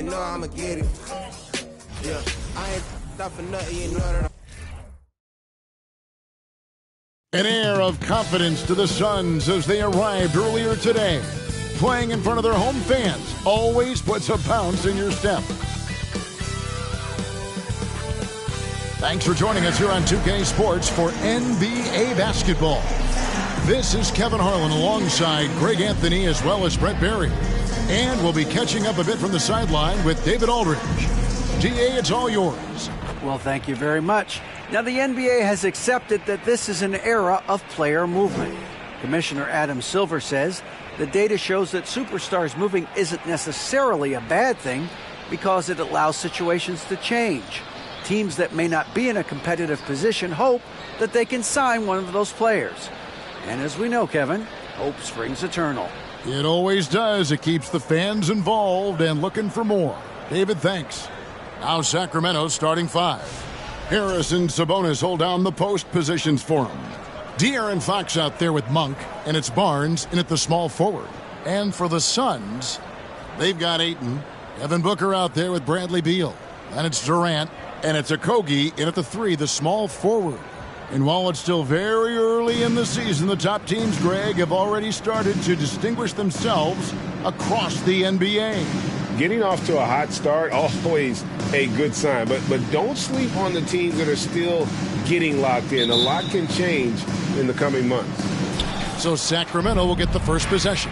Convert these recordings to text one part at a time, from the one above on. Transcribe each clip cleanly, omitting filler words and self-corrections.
you know I'ma get it. Yeah, I ain't stop for nothing, you know that. An air of confidence to the Suns as they arrived earlier today. Playing in front of their home fans always puts a bounce in your step. Thanks for joining us here on 2K Sports for NBA basketball. This is Kevin Harlan alongside Greg Anthony as well as Brett Berry. And we'll be catching up a bit from the sideline with David Aldridge. DA, it's all yours. Well, thank you very much. Now, the NBA has accepted that this is an era of player movement. Commissioner Adam Silver says the data shows that superstars moving isn't necessarily a bad thing because it allows situations to change. Teams that may not be in a competitive position hope that they can sign one of those players. And as we know, Kevin, hope springs eternal. It always does. It keeps the fans involved and looking for more. David, thanks. Now Sacramento starting five. Harris and Sabonis hold down the post positions for him. De'Aaron Fox out there with Monk, and it's Barnes in at the small forward. And for the Suns, they've got Ayton. Devin Booker out there with Bradley Beal. And it's Durant, and it's Okogie in at the three, the small forward. And while it's still very early in the season, the top teams, Greg, have already started to distinguish themselves across the NBA. Getting off to a hot start, always a good sign. But don't sleep on the teams that are still getting locked in. A lot can change in the coming months. So Sacramento will get the first possession.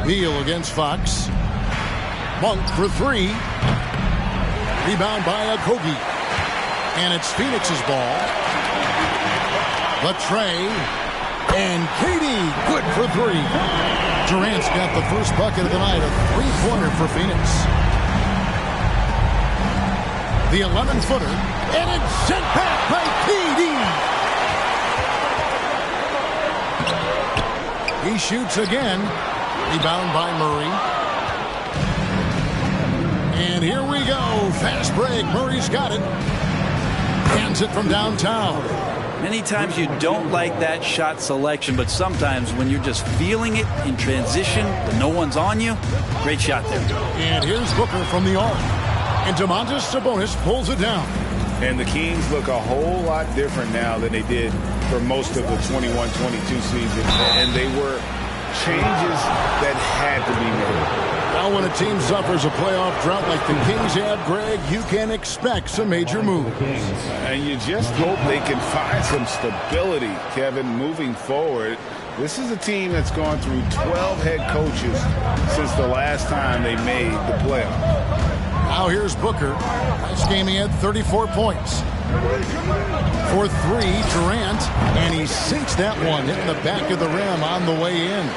Beal against Fox. Monk for three. Rebound by Okogie. And it's Phoenix's ball. Latrey. And Katie, good for three. Durant's got the first bucket of the night, a three-pointer for Phoenix. The 11-footer, and it's sent back by KD. He shoots again. Rebound by Murray. And here we go. Fast break. Murray's got it. Hands it from downtown. Many times you don't like that shot selection, but sometimes when you're just feeling it in transition, when no one's on you, great shot there. And here's Booker from the arc. And Domantas Sabonis pulls it down. And the Kings look a whole lot different now than they did for most of the 21-22 season. And they were changes that had to be made. Now when a team suffers a playoff drought like the Kings have, Greg, you can expect some major moves. And you just hope they can find some stability, Kevin, moving forward. This is a team that's gone through 12 head coaches since the last time they made the playoffs. Now here's Booker. Last game he had 34 points. For three, Durant, and he sinks that one, hitting the back of the rim on the way in.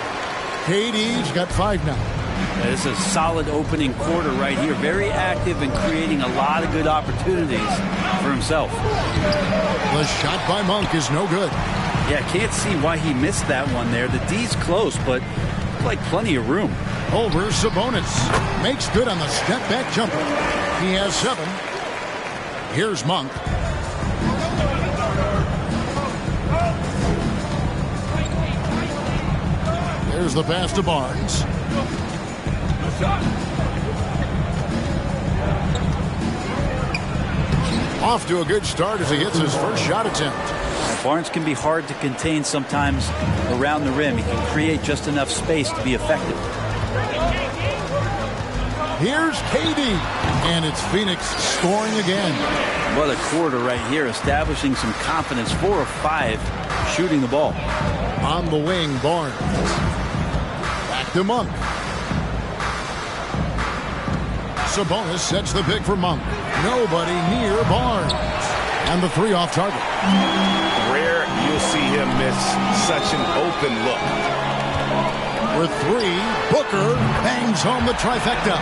KD's got 5 now. This is a solid opening quarter right here. Very active and creating a lot of good opportunities for himself. The shot by Monk is no good. Yeah, can't see why he missed that one there. The D's close, but like plenty of room. Over Sabonis. Makes good on the step-back jumper. He has 7. Here's Monk. There's the pass to Barnes. Off to a good start as he hits his first shot attempt. Barnes can be hard to contain sometimes around the rim. He can create just enough space to be effective. Here's KD, and it's Phoenix scoring again. What a quarter right here, establishing some confidence. 4 of 5 shooting the ball. On the wing, Barnes. Back to Monk. Sabonis sets the pick for Monk. Nobody near Barnes. And the 3 off target. Rare you'll see him miss such an open look. For 3, Booker bangs home the trifecta.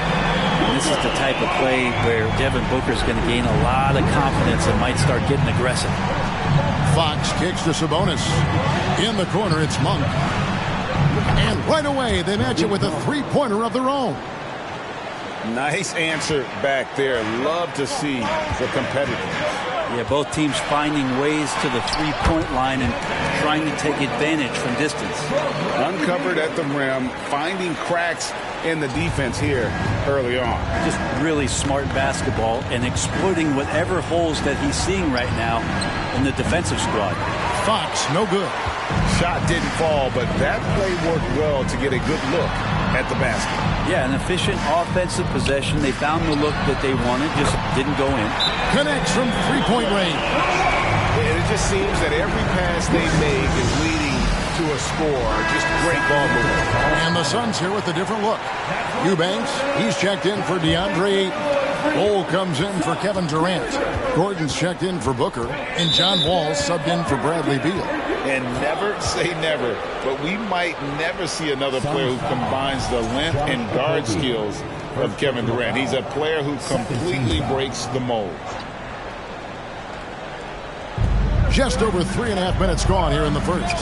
This is the type of play where Devin Booker's going to gain a lot of confidence and might start getting aggressive. Fox kicks to Sabonis. In the corner, it's Monk. And right away, they match it with a 3-pointer of their own. Nice answer back there. Love to see the competitiveness. Yeah, both teams finding ways to the three-point line and trying to take advantage from distance. Uncovered at the rim, finding cracks in the defense here early on. Just really smart basketball and exploiting whatever holes that he's seeing right now in the defensive squad. Fox, no good. Shot didn't fall, but that play worked well to get a good look at the basket. Yeah, an efficient offensive possession. They found the look that they wanted, just didn't go in. Connects from three-point range. And it just seems that every pass they make is leading to a score. Just great ball movement. And the Suns here with a different look. Eubanks, he's checked in for DeAndre Ayton. Cole comes in for Kevin Durant. Gordon's checked in for Booker. And John Wall subbed in for Bradley Beal. And never say never, but we might never see another player who combines the length and guard skills of Kevin Durant. He's a player who completely breaks the mold. Just over 3.5 minutes gone here in the first.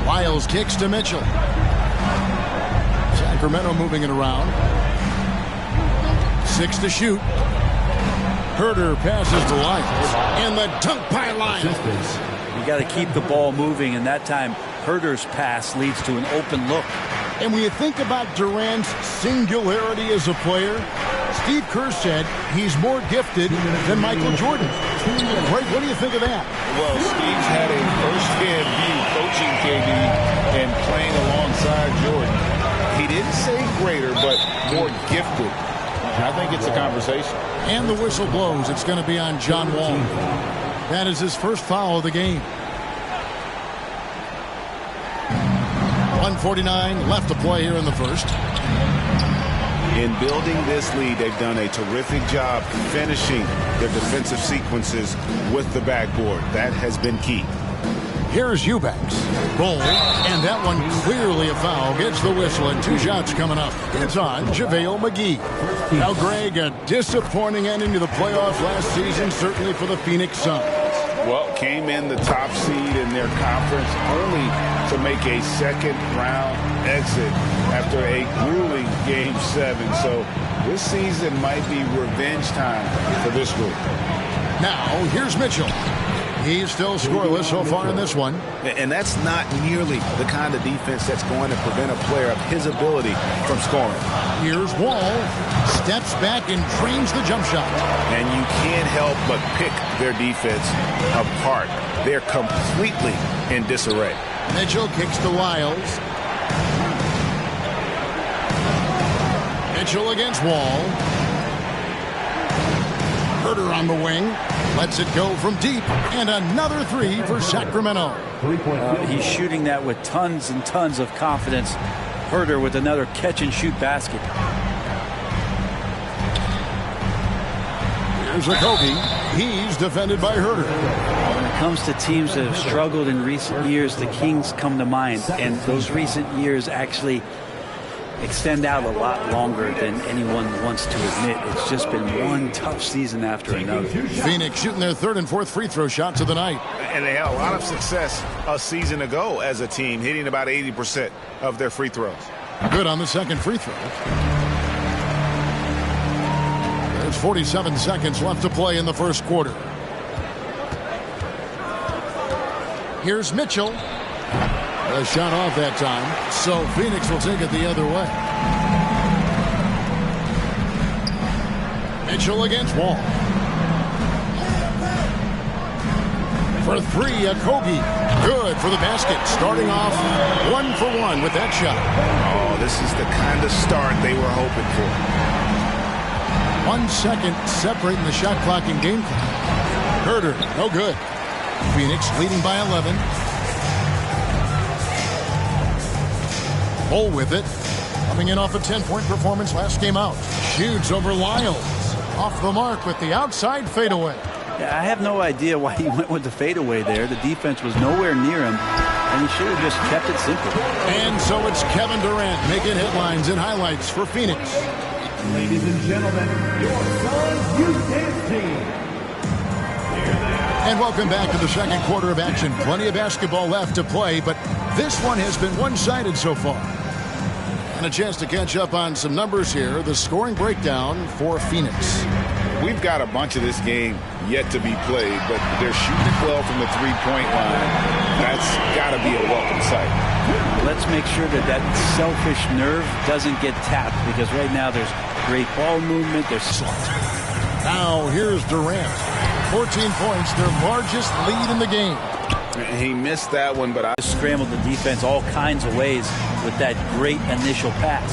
Lyles kicks to Mitchell. Sacramento moving it around. 6 to shoot. Herder passes to Lyles. And the dunk by Lyles. You got to keep the ball moving, and that time Herder's pass leads to an open look. And when you think about Durant's singularity as a player, Steve Kerr said he's more gifted than Michael Jordan. Right, what do you think of that? Well, Steve's had a first-hand view coaching KD and playing alongside Jordan. He didn't say greater, but more gifted. I think it's a conversation. And the whistle blows. It's going to be on John Wall. That is his first foul of the game. 1:49 left to play here in the first. In building this lead, they've done a terrific job finishing their defensive sequences with the backboard. That has been key. Here's Eubanks. Goal, and that one clearly a foul. Gets the whistle, and 2 shots coming up. It's on JaVale McGee. Now, Greg, a disappointing ending to the playoffs last season, certainly for the Phoenix Suns. Well, came in the top seed in their conference only to make a second-round exit after a grueling Game 7. So this season might be revenge time for this group. Now, here's Mitchell. He's still scoreless so far in this one. And that's not nearly the kind of defense that's going to prevent a player of his ability from scoring. Here's Wall. Steps back and trains the jump shot. And you can't help but pick their defense apart. They're completely in disarray. Mitchell kicks to Lyles. Mitchell against Wall. Herder on the wing. Lets it go from deep. And another 3 for Sacramento. He's shooting that with tons and tons of confidence. Herder with another catch-and-shoot basket. Here's Okogie. He's defended by Herder. When it comes to teams that have struggled in recent years, the Kings come to mind. And those recent years actually extend out a lot longer than anyone wants to admit. It's just been one tough season after another. Phoenix shooting their 3rd and 4th free throw shots of the night. And they had a lot of success a season ago as a team, hitting about 80% of their free throws. Good on the 2nd free throw. There's 47 seconds left to play in the first quarter. Here's Mitchell. A shot off that time, so Phoenix will take it the other way. Mitchell against Wall. For 3, Okogie. Good for the basket. Starting off 1 for 1 with that shot. Oh, this is the kind of start they were hoping for. 1 second separating the shot clock and game clock. Herder, no good. Phoenix leading by 11. Bull with it. Coming in off a 10-point performance last game out. Shoots over Lyles. Off the mark with the outside fadeaway. Yeah, I have no idea why he went with the fadeaway there. The defense was nowhere near him, and he should have just kept it simple. And so it's Kevin Durant making headlines and highlights for Phoenix. Ladies and gentlemen, your Suns Youth Dance Team. And welcome back to the second quarter of action. Plenty of basketball left to play, but this one has been one-sided so far. And a chance to catch up on some numbers here. The scoring breakdown for Phoenix. We've got a bunch of this game yet to be played, but they're shooting it well from the three-point line. That's got to be a welcome sight. Let's make sure that that selfish nerve doesn't get tapped, because right now there's great ball movement. Now here's Durant. 14 points, their largest lead in the game. He missed that one, but I scrambled the defense all kinds of ways with that great initial pass.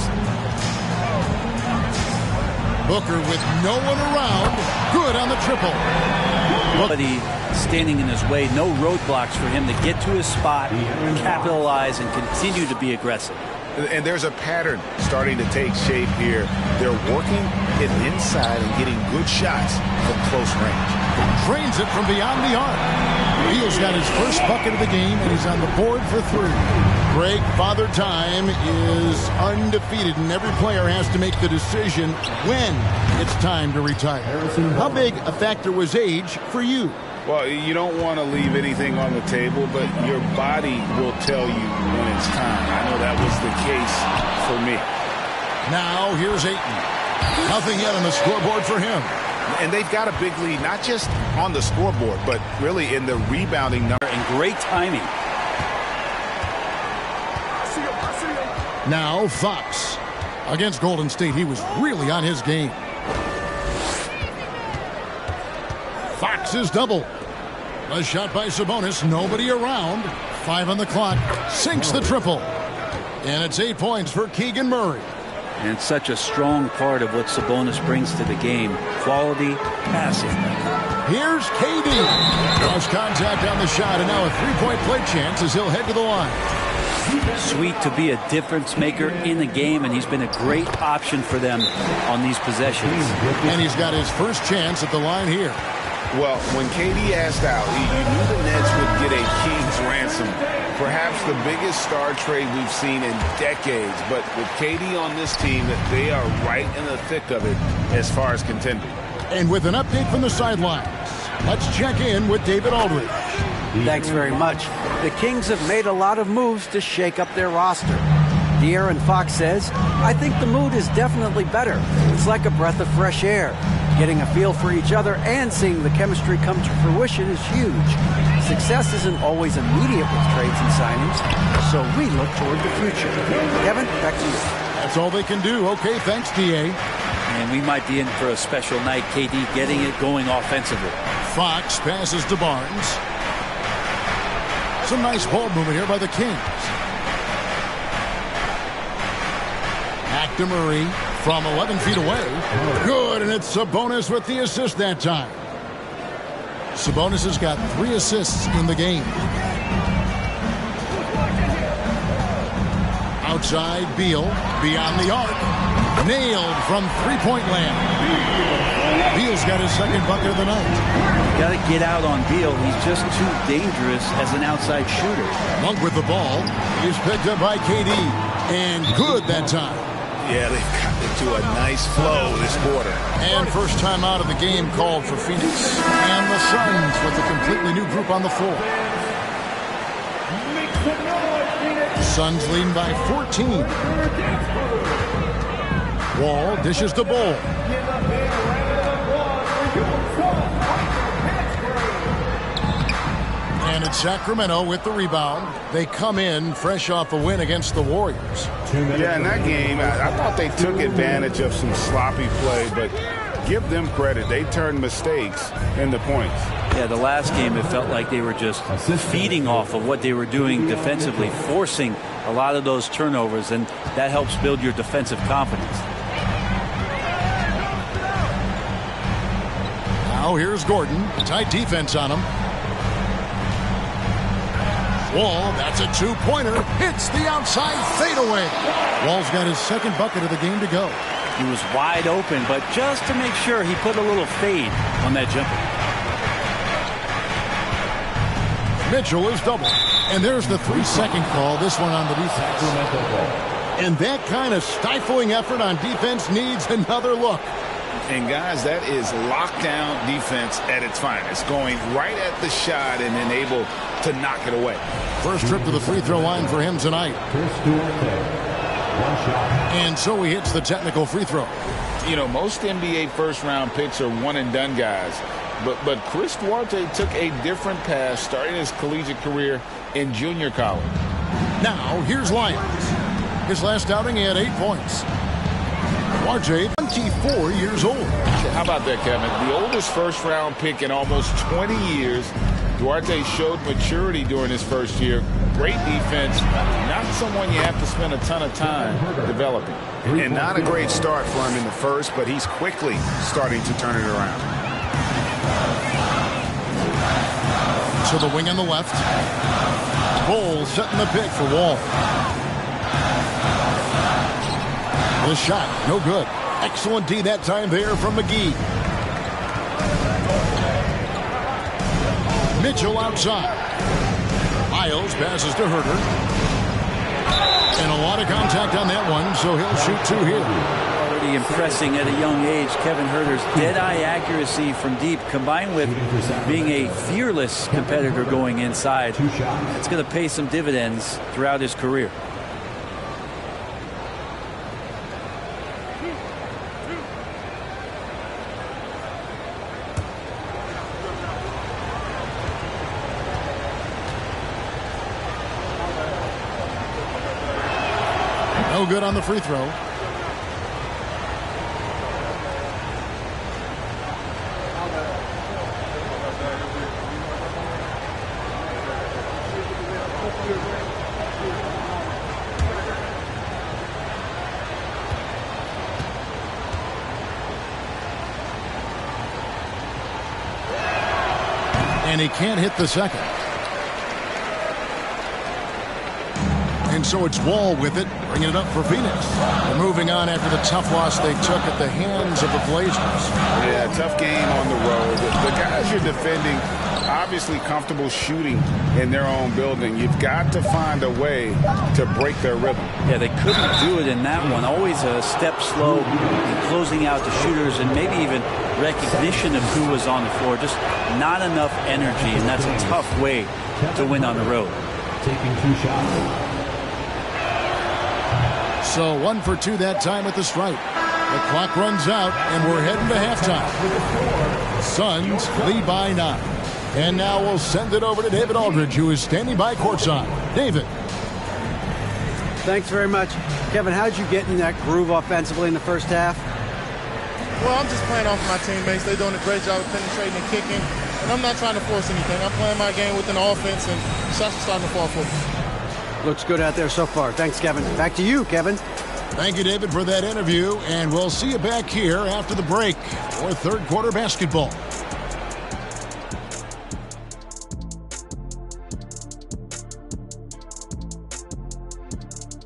Booker with no one around. Good on the triple. Nobody standing in his way. No roadblocks for him to get to his spot, capitalize, and continue to be aggressive. And there's a pattern starting to take shape here. They're working it inside and getting good shots from close range. Drains it from beyond the arc. Beal's got his first bucket of the game, and he's on the board for 3. Greg, Father Time is undefeated, and every player has to make the decision when it's time to retire. How big a factor was age for you? Well, you don't want to leave anything on the table, but your body will tell you when it's time. I know that was the case for me. Now, here's Ayton. Nothing yet on the scoreboard for him. And they've got a big lead, not just on the scoreboard, but really in the rebounding number. And great timing. Now, Fox. Against Golden State, he was really on his game. Fox is double. A shot by Sabonis. Nobody around. 5 on the clock. Sinks the triple. And it's 8 points for Keegan Murray. And it's such a strong part of what Sabonis brings to the game. Quality passing. Here's KD. Lost contact on the shot, and now a three-point play chance as he'll head to the line. Sweet to be a difference maker in the game, and he's been a great option for them on these possessions. And he's got his first chance at the line here. Well, when KD asked out, you knew the Nets would get a king's ransom. Perhaps the biggest star trade we've seen in decades. But with KD on this team, they are right in the thick of it as far as contending. And with an update from the sidelines, let's check in with David Aldridge. Thanks very much. The Kings have made a lot of moves to shake up their roster. De'Aaron Fox says, I think the mood is definitely better. It's like a breath of fresh air. Getting a feel for each other and seeing the chemistry come to fruition is huge. Success isn't always immediate with trades and signings, so we look toward the future. Kevin, back to you. That's all they can do. Okay, thanks, D.A. And we might be in for a special night. KD getting it going offensively. Fox passes to Barnes. Some nice ball movement here by the Kings. Back to Murray from 11 feet away. Good, and it's Sabonis with the assist that time. Sabonis has got 3 assists in the game. Outside, Beal, beyond the arc. Nailed from three-point land. Beal's got his second bucket of the night. Got to get out on Beal. He's just too dangerous as an outside shooter. Monk with the ball. He's picked up by KD. And good that time. Yeah, they've got into a nice flow this quarter. And first time out of the game called for Phoenix. And the Suns with a completely new group on the floor. Suns leading by 14. Wall dishes the ball. And it's Sacramento with the rebound. They come in fresh off a win against the Warriors. Yeah, in that game, I thought they took advantage of some sloppy play, but give them credit. They turned mistakes into points. Yeah, the last game, it felt like they were just feeding off of what they were doing defensively, forcing a lot of those turnovers, and that helps build your defensive confidence. Now here's Gordon. Tight defense on him. Wall, that's a two-pointer. Hits the outside fadeaway. Wall's got his second bucket of the game to go. He was wide open, but just to make sure, he put a little fade on that jumper. Mitchell is double. And there's the 3-second call, this one on the defense. And that kind of stifling effort on defense needs another look. And guys, that is lockdown defense at its finest. Going right at the shot and then able to knock it away. First trip to the free throw line for him tonight. And so he hits the technical free throw. You know, most NBA first-round picks are one-and-done guys. But Chris Duarte took a different path starting his collegiate career in junior college. Now, here's Lyons. His last outing, he had 8 points. Duarte, 24 years old. How about that, Kevin? The oldest first-round pick in almost 20 years. Duarte showed maturity during his first year. Great defense. Not someone you have to spend a ton of time developing. And not a great start for him in the first, but he's quickly starting to turn it around. To the wing on the left. Cole setting the pick for Wall. The shot, no good. Excellent D that time there from McGee. Mitchell outside. Miles passes to Herter. And a lot of contact on that one, so he'll shoot 2 here. Already impressing at a young age. Kevin Herter's dead-eye accuracy from deep, combined with being a fearless competitor going inside. It's going to pay some dividends throughout his career. No good on the free throw. And he can't hit the second. And so it's Wall with it, bringing it up for Phoenix. They're moving on after the tough loss they took at the hands of the Blazers. Yeah, tough game on the road. The guys you're defending, obviously comfortable shooting in their own building. You've got to find a way to break their rhythm. Yeah, they couldn't do it in that one. Always a step slow in closing out the shooters and maybe even recognition of who was on the floor. Just not enough energy, and that's a tough way to win on the road. Taking 2 shots. So 1 for 2 that time at the stripe. The clock runs out, and we're heading to halftime. Suns lead by 9. And now we'll send it over to David Aldridge, who is standing by courtside. David. Thanks very much. Kevin, how'd you get in that groove offensively in the first half? Well, I'm just playing off my teammates. They're doing a great job of penetrating and kicking. And I'm not trying to force anything. I'm playing my game with an offense, and shots are starting to fall for me. Looks good out there so far. Thanks, Kevin. Back to you, Kevin. Thank you, David, for that interview. And we'll see you back here after the break for third quarter basketball.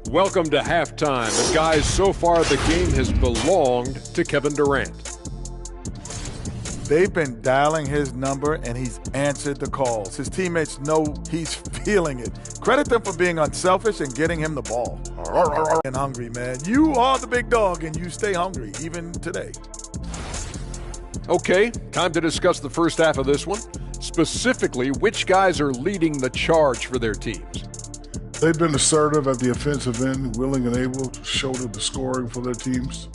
Welcome to halftime. And guys, so far the game has belonged to Kevin Durant. They've been dialing his number, and he's answered the calls. His teammates know he's feeling it. Credit them for being unselfish and getting him the ball. And hungry, man. You are the big dog, and you stay hungry, even today. Okay, time to discuss the first half of this one. Specifically, which guys are leading the charge for their teams? They've been assertive at the offensive end, willing and able to shoulder the scoring for their teams.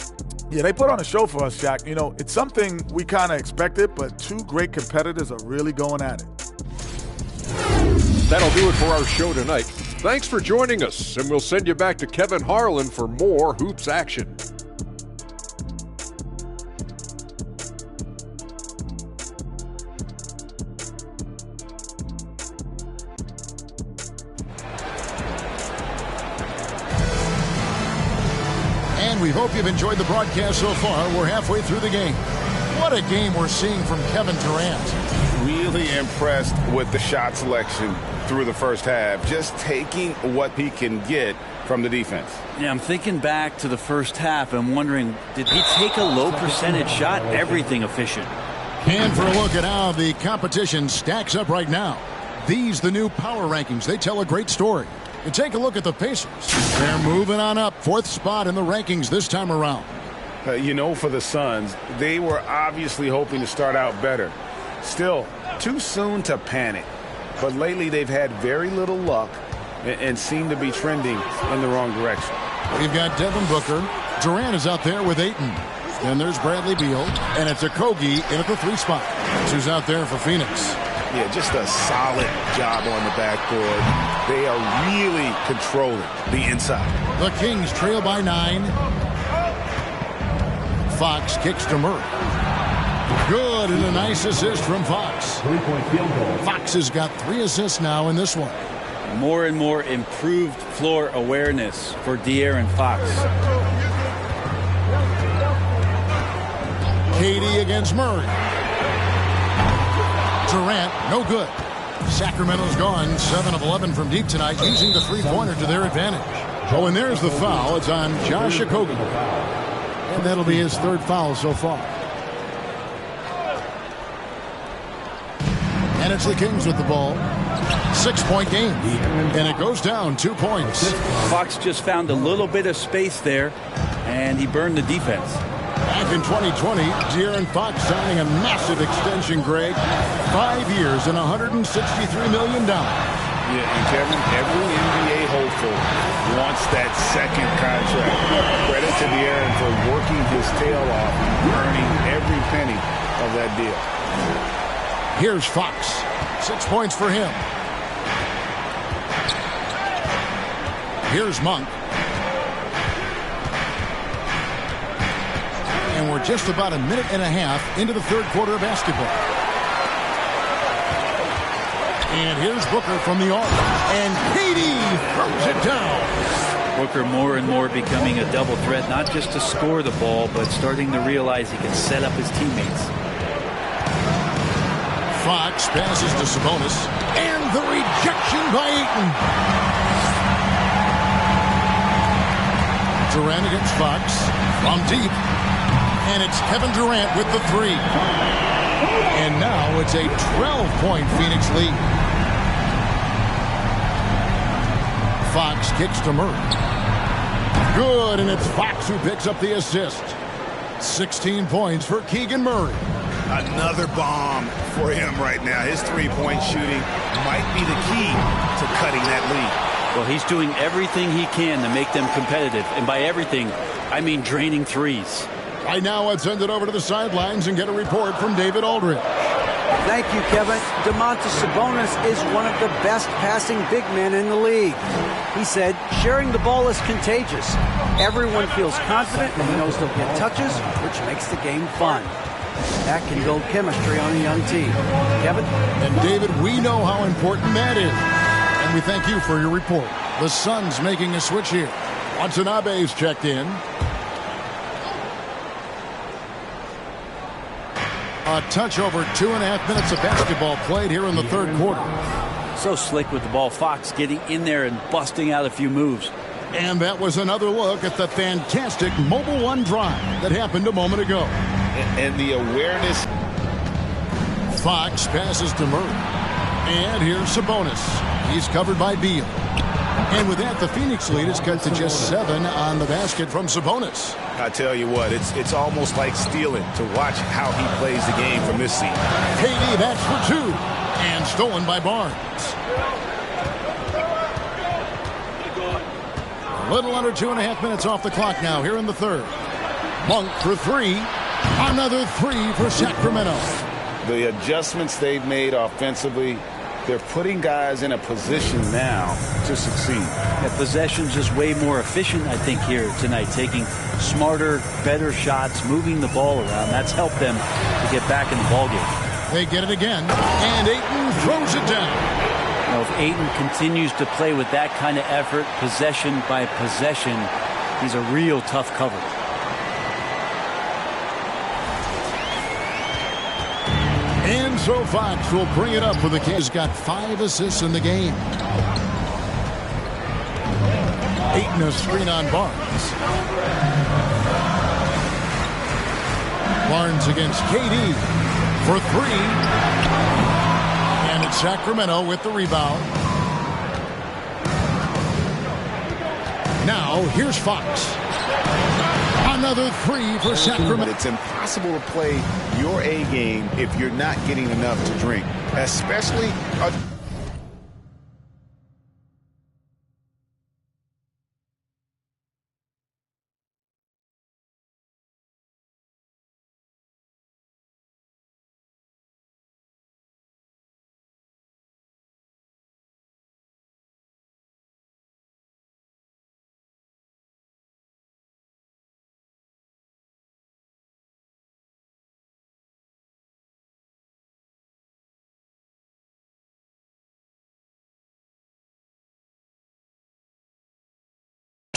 Yeah, they put on a show for us, Shaq. You know, it's something we kind of expected, but 2 great competitors are really going at it. That'll do it for our show tonight. Thanks for joining us, and we'll send you back to Kevin Harlan for more hoops action. We hope you've enjoyed the broadcast so far. We're halfway through the game. What a game we're seeing from Kevin Durant. Really impressed with the shot selection through the first half. Just taking what he can get from the defense. Yeah, I'm thinking back to the first half and wondering, did he take a low percentage shot? Everything efficient. And for a look at how the competition stacks up right now. These, the new power rankings, they tell a great story. And take a look at the Pacers. They're moving on up, 4th spot in the rankings this time around. You know, for the Suns, they were obviously hoping to start out better. Still, too soon to panic. But lately they've had very little luck and seem to be trending in the wrong direction. We've got Devin Booker. Durant is out there with Ayton. Then there's Bradley Beal. And it's Okogie in at the 3 spot. That's who's out there for Phoenix. Yeah, just a solid job on the backboard. They are really controlling the inside. The Kings trail by 9. Fox kicks to Murray. Good, and a nice assist from Fox. 3-point field goal. Fox has got 3 assists now in this one. More and more improved floor awareness for De'Aaron Fox. KD against Murray. Durant, no good. Sacramento's gone 7 of 11 from deep tonight, using the 3-pointer to their advantage. Oh, and there's the foul. It's on Josh Okogie. And that'll be his 3rd foul so far. And it's the Kings with the ball. 6-point game. And it goes down 2 points. Fox just found a little bit of space there, and he burned the defense. Back in 2020, De'Aaron Fox signing a massive extension, Greg. 5 years and $163 million. Yeah, and Kevin, every NBA hopeful wants that second contract. Credit to De'Aaron for working his tail off and earning every penny of that deal. Here's Fox. 6 points for him. Here's Monk. And we're just about a minute and a half into the 3rd quarter of basketball. And here's Booker from the arc. And KD throws it down. Booker more and more becoming a double threat, not just to score the ball, but starting to realize he can set up his teammates. Fox passes to Sabonis. And the rejection by Ayton. Durant against Fox. From deep. And it's Kevin Durant with the 3. And now it's a 12-point Phoenix lead. Fox kicks to Murray. Good, and it's Fox who picks up the assist. 16 points for Keegan Murray. Another bomb for him right now. His 3-point shooting might be the key to cutting that lead. Well, he's doing everything he can to make them competitive. And by everything, I mean draining threes. Right now, let's send it over to the sidelines and get a report from David Aldridge. Thank you, Kevin. Domantas Sabonis is one of the best passing big men in the league. He said, sharing the ball is contagious. Everyone feels confident and knows they'll get touches, which makes the game fun. That can build chemistry on a young team. Kevin? And David, we know how important that is. And we thank you for your report. The Suns making a switch here. Watanabe's checked in. A touch over 2.5 minutes of basketball played here in the 3rd quarter. So slick with the ball. Fox getting in there and busting out a few moves. And that was another look at the fantastic Mobile One drive that happened a moment ago. And the awareness. Fox passes to Murray. And here's Sabonis. He's covered by Beal. And with that, the Phoenix lead is cut to just 7 on the basket from Sabonis. I tell you what, it's almost like stealing to watch how he plays the game from this seat. KD, that's for 2. And stolen by Barnes. A little under 2.5 minutes off the clock now here in the 3rd. Monk for 3. Another 3 for Sacramento. The adjustments they've made offensively, they're putting guys in a position now to succeed. The possession's just way more efficient, I think, here tonight. Taking smarter, better shots, moving the ball around. That's helped them to get back in the ballgame. They get it again, and Ayton throws it down. Now, if Ayton continues to play with that kind of effort, possession by possession, he's a real tough cover. And so Fox will bring it up for the Kings. He's got 5 assists in the game. Ayton a screen on Barnes. Barnes against KD for 3. And it's Sacramento with the rebound. Now here's Fox. Another 3 for Sacramento. It's impossible to play your A game if you're not getting enough to drink, especially a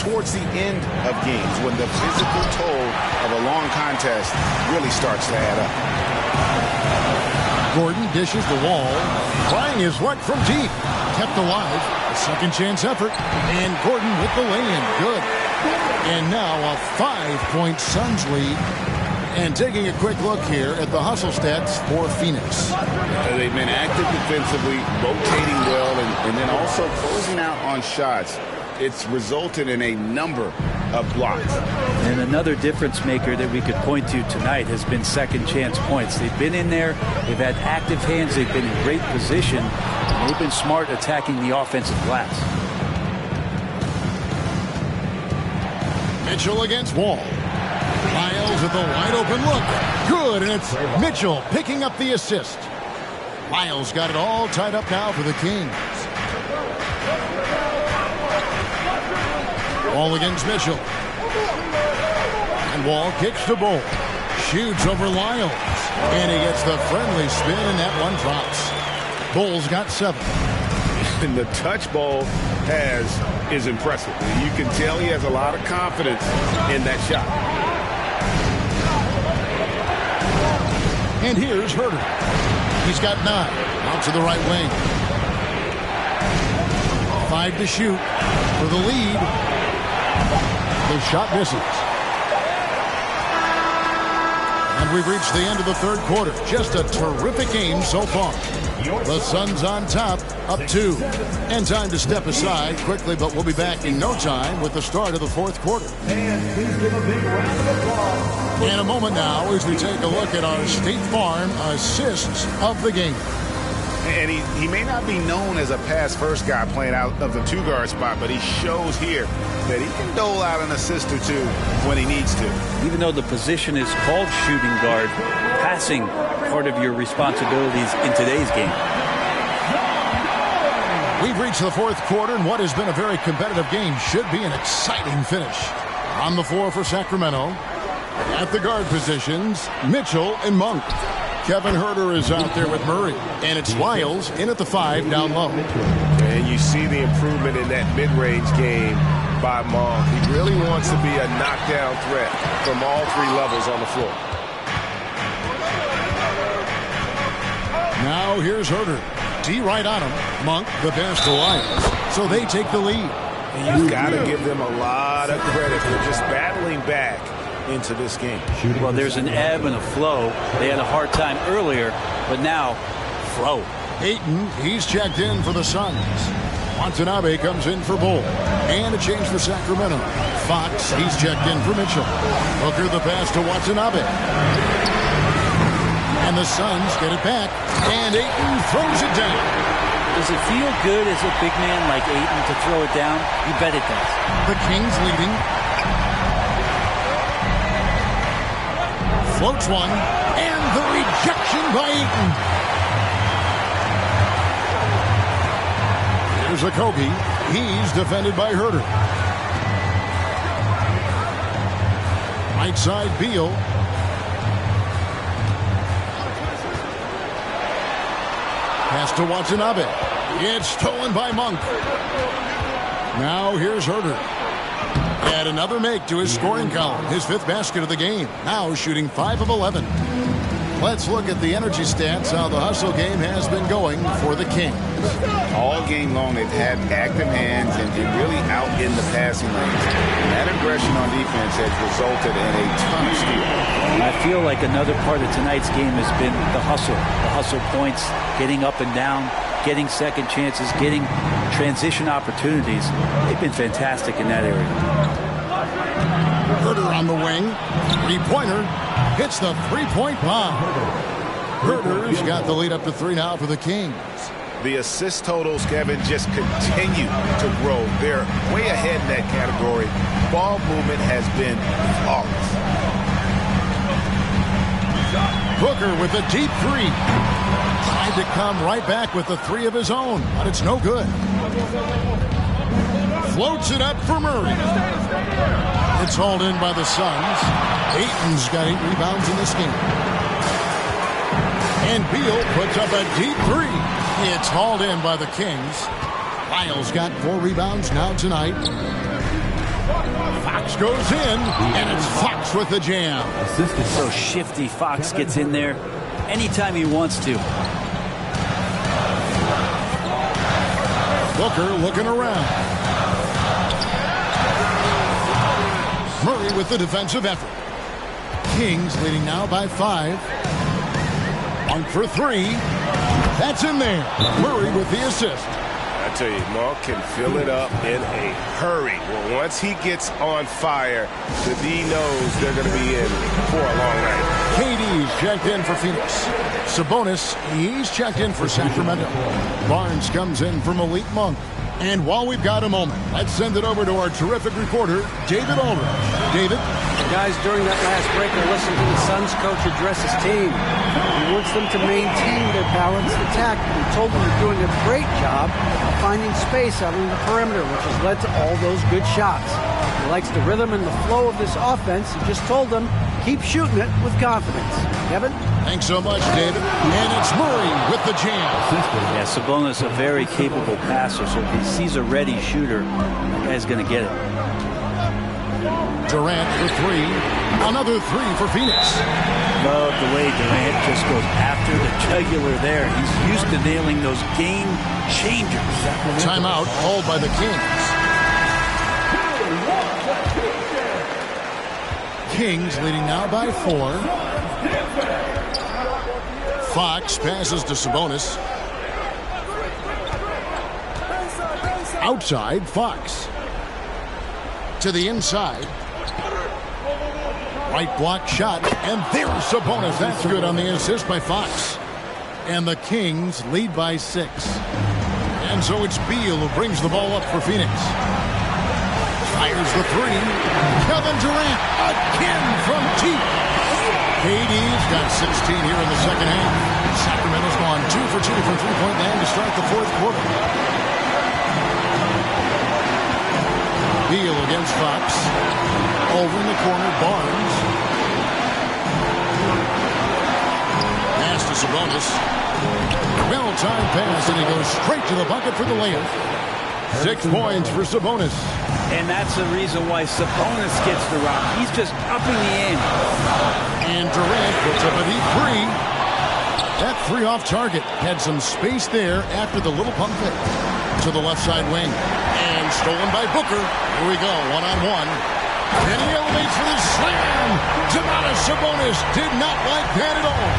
towards the end of games when the physical toll of a long contest really starts to add up. Gordon dishes the wall, trying his luck from deep. Kept alive. A second chance effort. And Gordon with the lay-in. Good. And now a 5-point Suns lead. And taking a quick look here at the hustle stats for Phoenix. They've been active defensively, rotating well, and then also closing out on shots. It's resulted in a number of blocks. And another difference maker that we could point to tonight has been second chance points. They've been in there, they've had active hands, they've been in great position, and they've been smart attacking the offensive glass. Mitchell against Wall. Lyles with a wide open look. Good, and it's Mitchell picking up the assist. Lyles got it all tied up now for the Kings. Wall against Mitchell. And Wall kicks to Bull. Shoots over Lyles. And he gets the friendly spin, and that one drops. Bull's got 7. And the touch Bull is impressive. You can tell he has a lot of confidence in that shot. And here's Herter. He's got 9. Out to the right wing. 5 to shoot for the lead. The shot misses. And we've reached the end of the third quarter. Just a terrific game so far. The Suns on top, up 2. And time to step aside quickly, but we'll be back in no time with the start of the fourth quarter. And please give a big round of applause. In a moment now as we take a look at our State Farm assists of the game. And he may not be known as a pass-first guy playing out of the 2-guard spot, but he shows here that he can dole out an assist or 2 when he needs to. Even though the position is called shooting guard, passing part of your responsibilities in today's game. We've reached the fourth quarter, and what has been a very competitive game should be an exciting finish. On the floor for Sacramento, at the guard positions, Mitchell and Monk. Kevin Herter is out there with Murray, and it's Lyles in at the 5 down low. And you see the improvement in that mid-range game by Monk. He really wants to be a knockdown threat from all 3 levels on the floor. Now here's Herter. D right on him. Monk the pass to Lyles. So they take the lead. And you've got to give them a lot of credit for just battling back into this game. Well, there's an ebb and a flow. They had a hard time earlier, but now, flow. Ayton, he's checked in for the Suns. Watanabe comes in for Bull. And a change for Sacramento. Fox, he's checked in for Mitchell. Hooker the pass to Watanabe. And the Suns get it back. And Ayton throws it down. Does it feel good as a big man like Ayton to throw it down? You bet it does. The Kings leading. Floats one, and the rejection by Ayton. Here's Okogie. He's defended by Herter. Right side, Beal. Pass to Watanabe. It's stolen by Monk. Now here's Herter. And another make to his scoring column. His 5th basket of the game. Now shooting 5 of 11. Let's look at the energy stats, how the hustle game has been going for the Kings. All game long, they've had active hands and really out in the passing lanes. And that aggression on defense has resulted in a ton of steals. I feel like another part of tonight's game has been the hustle points, getting up and down, getting second chances, getting transition opportunities. They've been fantastic in that area. Herter on the wing. 3-pointer. Hits the 3-point bomb. Herter's got the lead up to 3 now for the Kings. The assist totals, Kevin, just continue to grow. They're way ahead in that category. Ball movement has been flawless. Booker with a deep 3. Tried to come right back with the 3 of his own, but it's no good. Floats it up for Murray. It's hauled in by the Suns. Ayton's got 8 rebounds in this game. And Beal puts up a deep 3. It's hauled in by the Kings. Lyles got 4 rebounds now tonight. Fox goes in, and it's Fox with the jam. So shifty. Fox gets in there anytime he wants to. Booker looking around. Murray with the defensive effort. Kings leading now by 5. 1 for 3. That's in there. Murray with the assist. I tell you, Monk can fill it up in a hurry. Well, once he gets on fire, the D knows they're going to be in for a long night. KD's checked in for Phoenix. Sabonis, he's checked in for Sacramento. Barnes comes in for Malik Monk. And while we've got a moment, let's send it over to our terrific reporter, David Aldridge. David? Guys, during that last break, I listened to the Suns coach address his team. He wants them to maintain their balanced attack. He told them they're doing a great job of finding space out on the perimeter, which has led to all those good shots. He likes the rhythm and the flow of this offense. He just told them, keep shooting it with confidence. Kevin? Thanks so much, David. And it's Murray with the jam. Yeah, Sabonis, a very capable passer, so if he sees a ready shooter, that guy's going to get it. Durant for 3. Another 3 for Phoenix. Love the way Durant just goes after the jugular there. He's used to nailing those game changers. Timeout called by the Kings. Kings leading now by 4. Fox passes to Sabonis. Outside, Fox. To the inside. Right block shot, and there's Sabonis. That's good on the assist by Fox. And the Kings lead by 6. And so it's Beal who brings the ball up for Phoenix. Fires the 3. Kevin Durant again from deep. KD's got 16 here in the second half. Sacramento's gone 2 for 2 from three-point land to start the fourth quarter. Beal against Fox. Over in the corner, Barnes. Pass to Sabonis. Well-timed pass, and he goes straight to the bucket for the layup. 6 points for Sabonis. And that's the reason why Sabonis gets the rock. He's just upping the ante. And Durant puts up a deep 3. That 3 off target. Had some space there after the little pump fake. To the left side wing. And stolen by Booker. Here we go, one-on-one. And he elevates for the slam. Domantas Sabonis did not like that at all.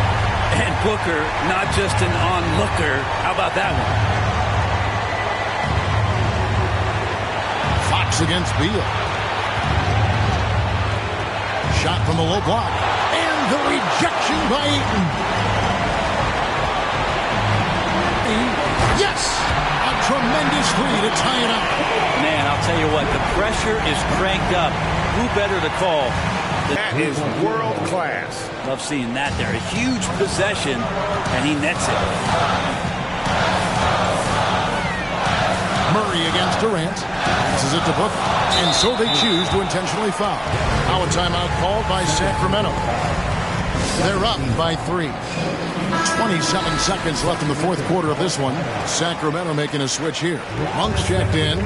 And Booker, not just an onlooker. How about that one? Fox against Beal. Shot from the low block. And the rejection by Eaton. Yes! A tremendous 3 to tie it up. Man, I'll tell you what, the pressure is cranked up. Who better to call? That is world class. Love seeing that there. A huge possession, and he nets it. Murray against Durant. Passes it to Booker. And so they choose to intentionally foul. Now a timeout called by Sacramento. They're up by 3. 27 seconds left in the fourth quarter of this one. Sacramento making a switch here. Monk's checked in.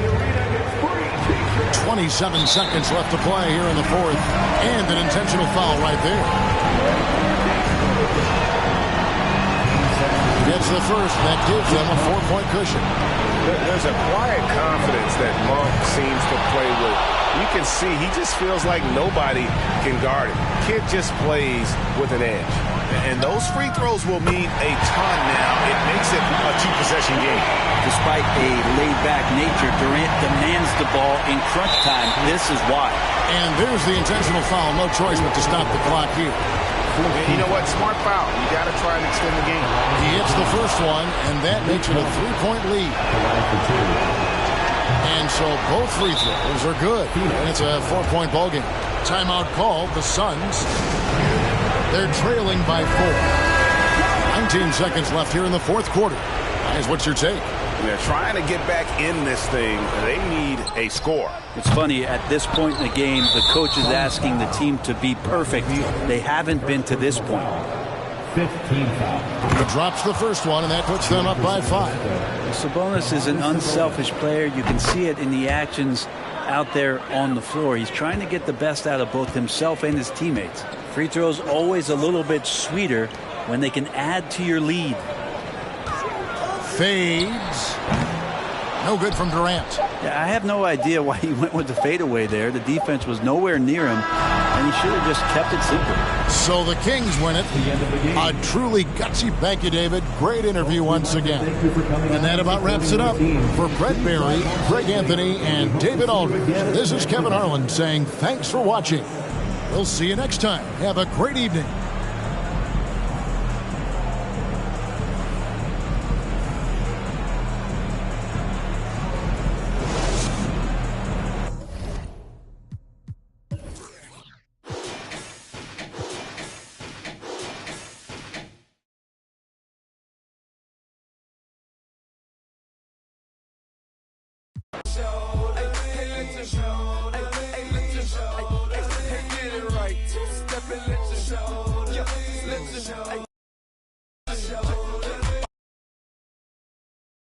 27 seconds left to play here in the fourth. And an intentional foul right there. Gets the first. That gives them a 4-point cushion. There's a quiet confidence that Monk seems to play with. You can see he just feels like nobody can guard him. Kid just plays with an edge. And those free throws will mean a ton now. It makes it a 2-possession game. Despite a laid-back nature, Durant demands the ball in crunch time. This is why. And there's the intentional foul. No choice but to stop the clock here. And you know what? Smart foul. You got to try and extend the game. He hits the first one, and that makes it a 3-point lead. And so both free throws are good. And it's a 4-point ball game. Timeout called. The Suns. They're trailing by 4. 19 seconds left here in the fourth quarter. Guys, what's your take? They're trying to get back in this thing. They need a score. It's funny, at this point in the game, the coach is asking the team to be perfect. They haven't been to this point. 15 foul. He drops the first one, and that puts them up by 5. Sabonis is an unselfish player. You can see it in the actions. out there on the floor. He's trying to get the best out of both himself and his teammates. Free throws always a little bit sweeter when they can add to your lead. Fades. No good from Durant. Yeah, I have no idea why he went with the fadeaway there. The defense was nowhere near him, and he should have just kept it simple. So the Kings win it. A truly gutsy. Thank you, David. Great interview once again. And that about wraps it up. For Brett Barry, Greg Anthony, and David Aldridge, this is Kevin Harlan saying thanks for watching. We'll see you next time. Have a great evening. Hey, get it right. Step and let your show.